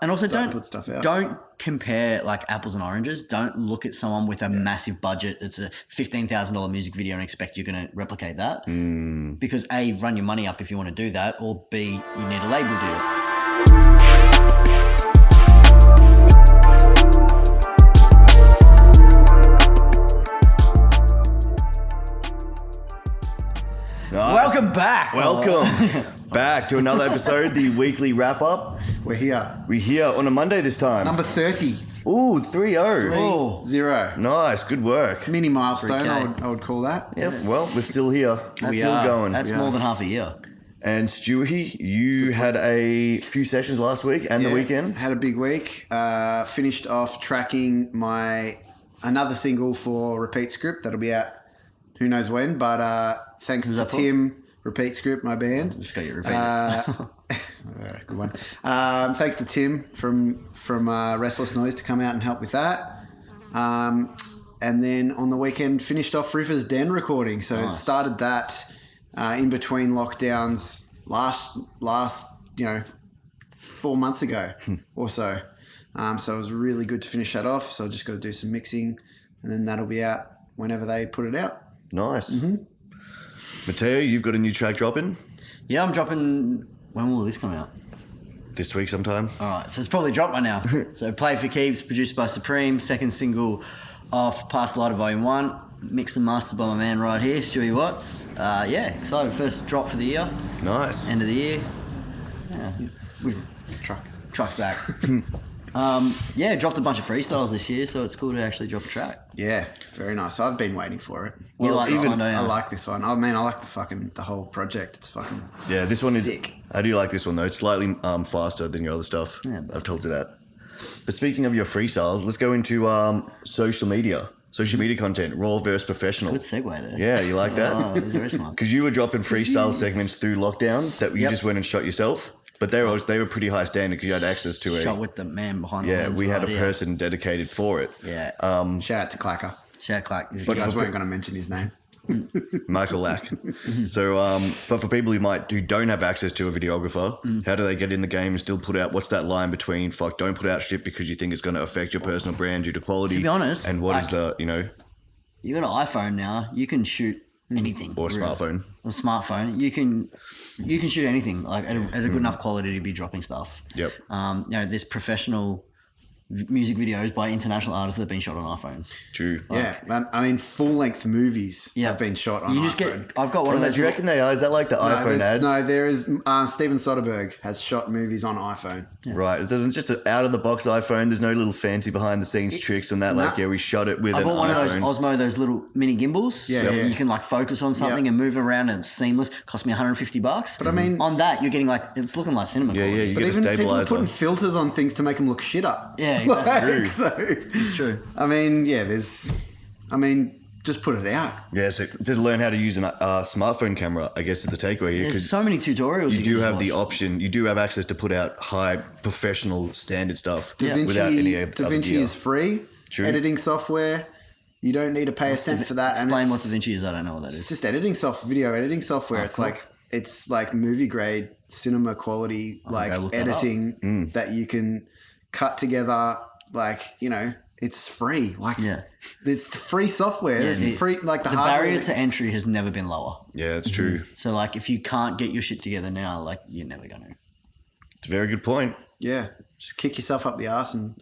and also start to put stuff out. Don't compare like apples and oranges. Don't look at someone with a massive budget. It's a $15,000 music video and expect you're going to replicate that. Because A, run your money up if you want to do that, or B, you need a label deal. Nice. Welcome back. Welcome back to another episode, the weekly wrap up. We're here. We're here on a Monday this time. Number 30. Ooh, 3-0. Oh. 0. Nice, good work. Mini milestone, 3K. I would call that. Yep, well, we're still here. We still are. going. That's more than half a year. And Stewie, you had a few sessions last week and the weekend. Had a big week. Finished off tracking another single for Repeat Script. That'll be out who knows when, but thanks to Tim, Repeat Script, my band. Just got you repeated. Good one. Thanks to Tim from Restless Noise to come out and help with that. And then on the weekend, finished off Rufus Den recording. So started that in between lockdowns last 4 months ago or so. So it was really good to finish that off. So I just got to do some mixing, and then that'll be out whenever they put it out. Nice. Mateo, you've got a new track dropping? Yeah, I'm dropping. When will this come out? This week sometime. All right, so it's probably dropped by now. So Play for Keeps, produced by Supreme, second single off Past Lighter Volume 1, mixed and mastered by my man right here, Stewie Watts. Excited. First drop for the year. Nice. End of the year. Yeah, truck's back. Dropped a bunch of freestyles this year, so it's cool to actually drop a track. Yeah, very nice. I've been waiting for it. You like this one, don't you? I like this one. I mean, I like the whole project. It's fucking This one is sick. I do like this one though. It's slightly faster than your other stuff. Yeah, I've told you that. But speaking of your freestyles, let's go into social media content, raw versus professional. Good segue there. Yeah, you like that? Oh, that was very smart. Because you were dropping freestyle segments through lockdown that you just went and shot yourself. But they were pretty high standard because you had access to Shot with the man behind the Yeah, lens. we had a right, person dedicated for it. Yeah. Shout out to Clacker. Shout Clark. You guys weren't going to mention his name. Michael Lack. So, but for people who don't have access to a videographer, how do they get in the game and still put out? What's that line between don't put out shit because you think it's going to affect your personal brand due to quality? To be honest, and what is the you got an iPhone now. You can shoot anything or a smartphone. Or a smartphone. You can shoot anything like at a good enough quality to be dropping stuff. Yep. There's professional music videos by international artists that have been shot on iPhones. True. I mean, full-length movies have been shot on iPhone. I've got one of those. Do you reckon they are? Is that like the iPhone ads? No, there is. Steven Soderbergh has shot movies on iPhone. Yeah. Right. It's just an out-of-the-box iPhone. There's no little fancy behind-the-scenes tricks and that. We shot it with an iPhone. I bought one of those Osmo, those little mini gimbals. Yeah. You can focus on something and move around and it's seamless. Cost me $150. But I mean, on that you're getting it's looking like cinema. Yeah, you but get a even people are stabilizer. putting filters on things to make them look shitter. Yeah, exactly. So it's true. I mean, just put it out. Yeah, so just learn how to use a smartphone camera, I guess, is the takeaway here. There's so many tutorials. You do have the option. You do have access to put out high professional standard stuff without any DaVinci is free. True. Editing software. You don't need to pay a cent for that. Explain what DaVinci is. I don't know what that is. It's just video editing software. It's like movie grade cinema quality editing that you can cut together. It's free. It's free software. The barrier to entry has never been lower. Yeah, it's true. So if you can't get your shit together now, you're never gonna. It's a very good point. Yeah, just kick yourself up the arse and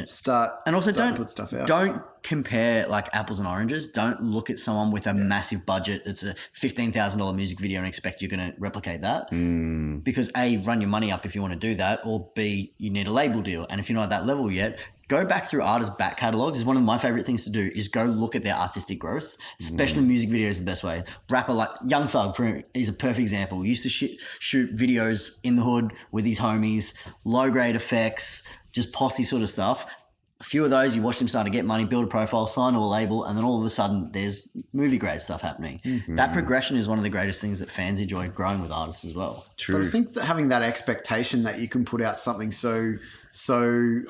start. And also don't put stuff out. Don't compare apples and oranges. Don't look at someone with a massive budget. It's a $15,000 music video and expect you're going to replicate that. Because A, run your money up if you want to do that, or B, you need a label deal. And if you're not at that level yet, go back through artists' back catalogs. Is one of my favorite things to do. Is go look at their artistic growth, especially music videos is the best way. Rapper like Young Thug is a perfect example. He used to shoot videos in the hood with his homies, low grade effects, just posse sort of stuff. A few of those, you watch them start to get money, build a profile, sign to a label, and then all of a sudden there's movie grade stuff happening. That progression is one of the greatest things that fans enjoy growing with artists as well. True. But I think that having that expectation that you can put out something so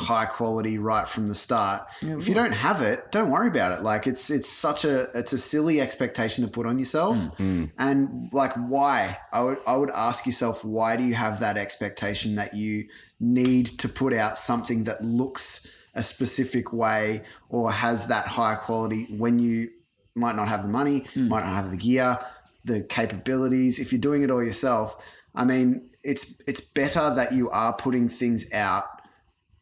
high quality right from the start. If you don't have it, don't worry about it. It's a silly expectation to put on yourself. And why? I would ask yourself, why do you have that expectation that you need to put out something that looks a specific way or has that higher quality when you might not have the money, might not have the gear, the capabilities. If you're doing it all yourself, I mean, it's better that you are putting things out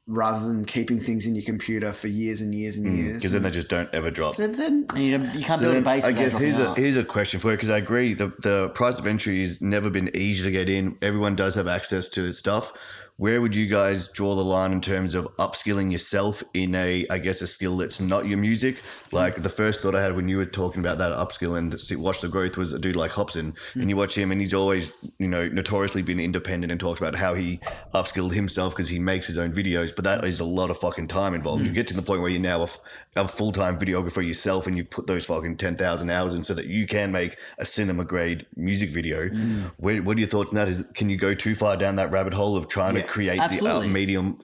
rather than keeping things in your computer for years and years and years. Because then they just don't ever drop. Then You can't build a base. I without guess dropping out. here's a question for you, because I agree the price of entry has never been easy to get in. Everyone does have access to stuff. Where would you guys draw the line in terms of upskilling yourself in a skill that's not your music? Like the first thought I had when you were talking about that upskill and watch the growth was a dude like Hobson. And you watch him and he's always, notoriously been independent and talks about how he upskilled himself because he makes his own videos. But that is a lot of fucking time involved. You get to the point where you're now a full-time videographer yourself and you put those fucking 10,000 hours in so that you can make a cinema grade music video. What are your thoughts on that? Can you go too far down that rabbit hole of trying to create absolutely. the medium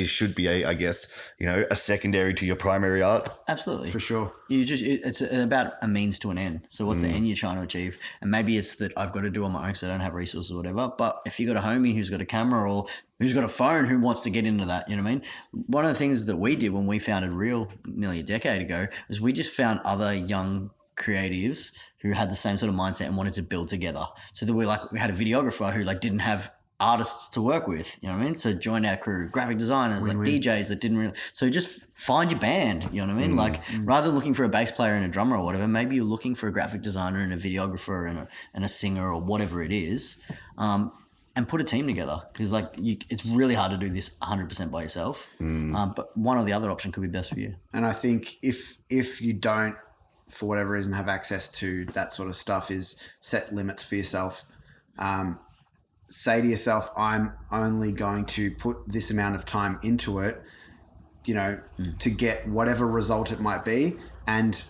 should be a secondary to your primary art? Absolutely. for sure. It's about a means to an end. So what's the end you're trying to achieve? And maybe it's that I've got to do on my own because I don't have resources or whatever. But if you got a homie who's got a camera or who's got a phone who wants to get into that, you know what I mean? One of the things that we did when we founded Reel nearly a decade ago is we just found other young creatives who had the same sort of mindset and wanted to build together. So that we had a videographer who didn't have artists to work with, you know what I mean? So join our crew, graphic designers, DJs that didn't really. So just find your band, you know what I mean? Rather than looking for a bass player and a drummer or whatever, maybe you're looking for a graphic designer and a videographer and a singer or whatever it is, and put a team together because it's really hard to do this 100% by yourself. But one or the other option could be best for you. And I think if you don't, for whatever reason, have access to that sort of stuff, is set limits for yourself. Say to yourself, I'm only going to put this amount of time into it, to get whatever result it might be, and,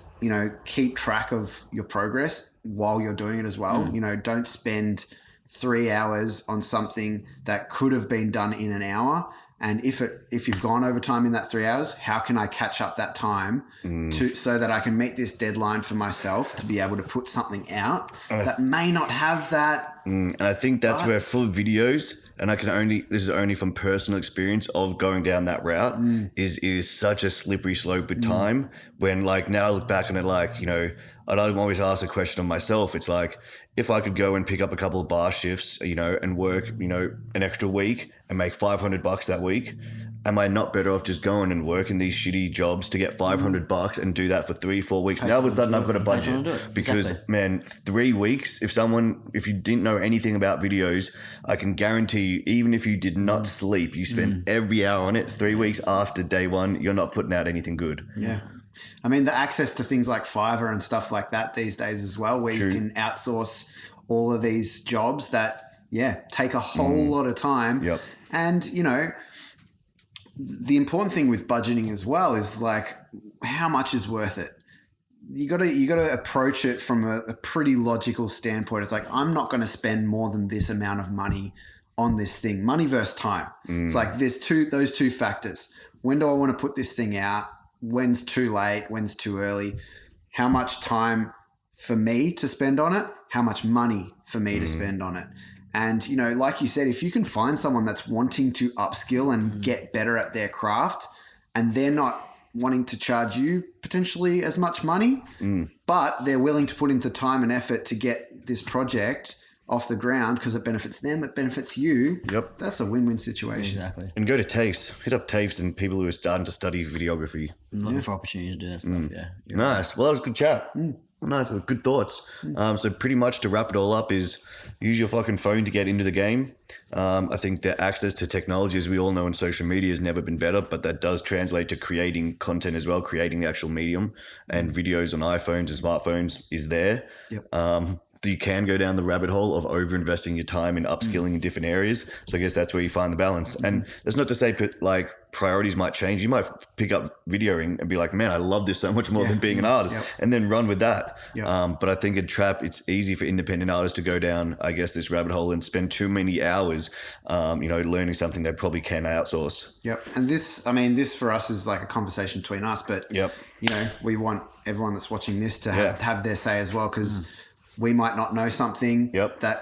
keep track of your progress while you're doing it as well. Don't spend 3 hours on something that could have been done in an hour. And if you've gone over time in that 3 hours, how can I catch up that time so that I can meet this deadline for myself to be able to put something out that may not have that. And I think that's where full videos, and this is only from personal experience of going down that route, is such a slippery slope with time. When now I look back on it, I'd always ask a question of myself. It's like, if I could go and pick up a couple of bar shifts, and work, an extra week and make $500 that week, am I not better off just going and working these shitty jobs to get $500 and do that for 3-4 weeks? Now all of a sudden I've got a budget because man, 3 weeks, if you didn't know anything about videos, I can guarantee you, even if you did not sleep, you spend every hour on it, 3 weeks after day one, you're not putting out anything good. Yeah. I mean, the access to things like Fiverr and stuff like that these days as well, where you can outsource all of these jobs that, take a whole lot of time. Yep. And, the important thing with budgeting as well is how much is worth it? You got to approach it from a pretty logical standpoint. It's like, I'm not going to spend more than this amount of money on this thing. Money versus time. It's like there's those two factors. When do I want to put this thing out? When's too late? When's too early? How much time for me to spend on it? How much money for me to spend on it? And, like you said, if you can find someone that's wanting to upskill and get better at their craft, and they're not wanting to charge you potentially as much money, but they're willing to put in the time and effort to get this project off the ground because it benefits them, it benefits you. Yep. That's a win-win situation. Exactly. And go to TAFEs. Hit up TAFEs and people who are starting to study videography. Looking for opportunities to do that stuff, yeah. Nice. Well, that was a good chat. Nice. Good thoughts. So pretty much to wrap it all up is use your fucking phone to get into the game. I think that access to technology, as we all know in social media, has never been better, but that does translate to creating content as well, creating the actual medium, and videos on iPhones and smartphones is there. Yep. You can go down the rabbit hole of over-investing your time in upskilling in different areas. So I guess that's where you find the balance. And that's not to say priorities might change. You might pick up videoing and be like, man, I love this so much more than being an artist, and then run with that. But I think it's easy for independent artists to go down, I guess, this rabbit hole and spend too many hours, learning something they probably can outsource. Yep. And this for us is like a conversation between us, but we want everyone that's watching this to have their say as well. Cause we might not know something Yep. that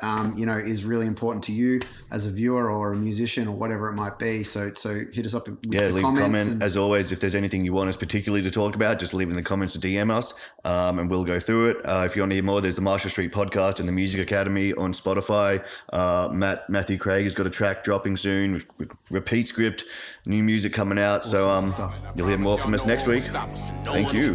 is really important to you as a viewer or a musician or whatever it might be. So hit us up with the leave a comments. comment. As always, if there's anything you want us particularly to talk about, just leave in the comments to DM us, and we'll go through it. If you want to hear more, there's the Marshall Street Podcast and the Music Academy on Spotify. Matthew Craig has got a track dropping soon. Repeat script, new music coming out. So you'll hear more from us next week. Thank you.